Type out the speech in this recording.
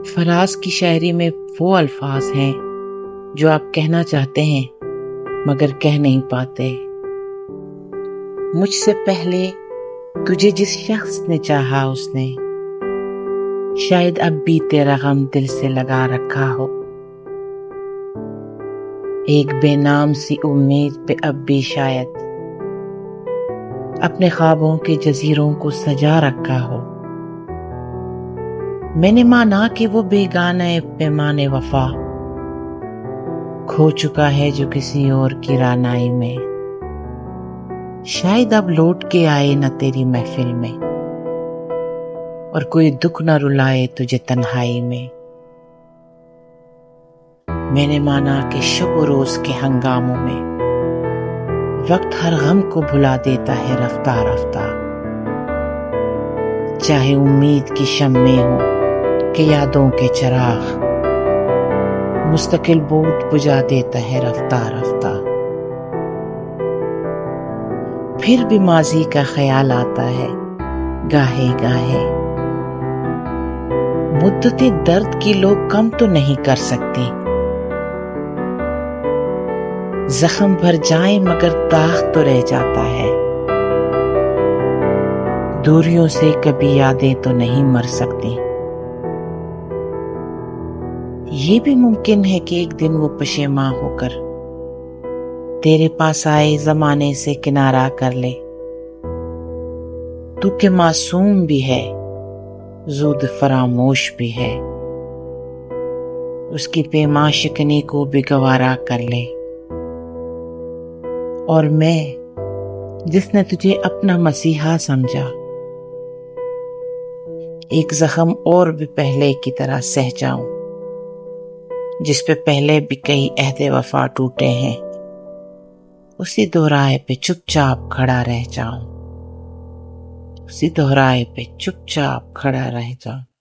فراز کی شاعری میں وہ الفاظ ہیں جو آپ کہنا چاہتے ہیں مگر کہہ نہیں پاتے۔ مجھ سے پہلے تجھے جس شخص نے چاہا اس نے شاید اب بھی تیرا غم دل سے لگا رکھا ہو۔ ایک بے نام سی امید پہ اب بھی شاید اپنے خوابوں کے جزیروں کو سجا رکھا ہو۔ میں نے مانا کہ وہ بیگانہ پیمانے وفا کھو چکا ہے جو کسی اور کی رعنائی میں، شاید اب لوٹ کے آئے نہ تیری محفل میں، اور کوئی دکھ نہ رلائے تجھے تنہائی میں۔ میں نے مانا کہ شب و روز کے ہنگاموں میں وقت ہر غم کو بھلا دیتا ہے رفتہ رفتہ، چاہے امید کی شمعیں ہوں کہ یادوں کے چراغ مستقل بود بجھا دیتا ہے رفتہ رفتہ۔ پھر بھی ماضی کا خیال آتا ہے گاہے گاہے، مدت درد کی لوگ کم تو نہیں کر سکتے، زخم بھر جائیں مگر داغ تو رہ جاتا ہے، دوریوں سے کبھی یادیں تو نہیں مر سکتی۔ یہ بھی ممکن ہے کہ ایک دن وہ پشیماں ہو کر تیرے پاس آئے زمانے سے کنارہ کر لے، تو کہ معصوم بھی ہے زود فراموش بھی ہے، اس کی پیما شکنی کو بھی گوارا کر لے۔ اور میں جس نے تجھے اپنا مسیحا سمجھا، ایک زخم اور بھی پہلے کی طرح سہ جاؤں، جس پہ پہلے بھی کئی عہد وفا ٹوٹے ہیں، اسی دہرائے پہ چپ چاپ کھڑا رہ جاؤں، اسی دہرائے پہ چپ چاپ کھڑا رہ جاؤں۔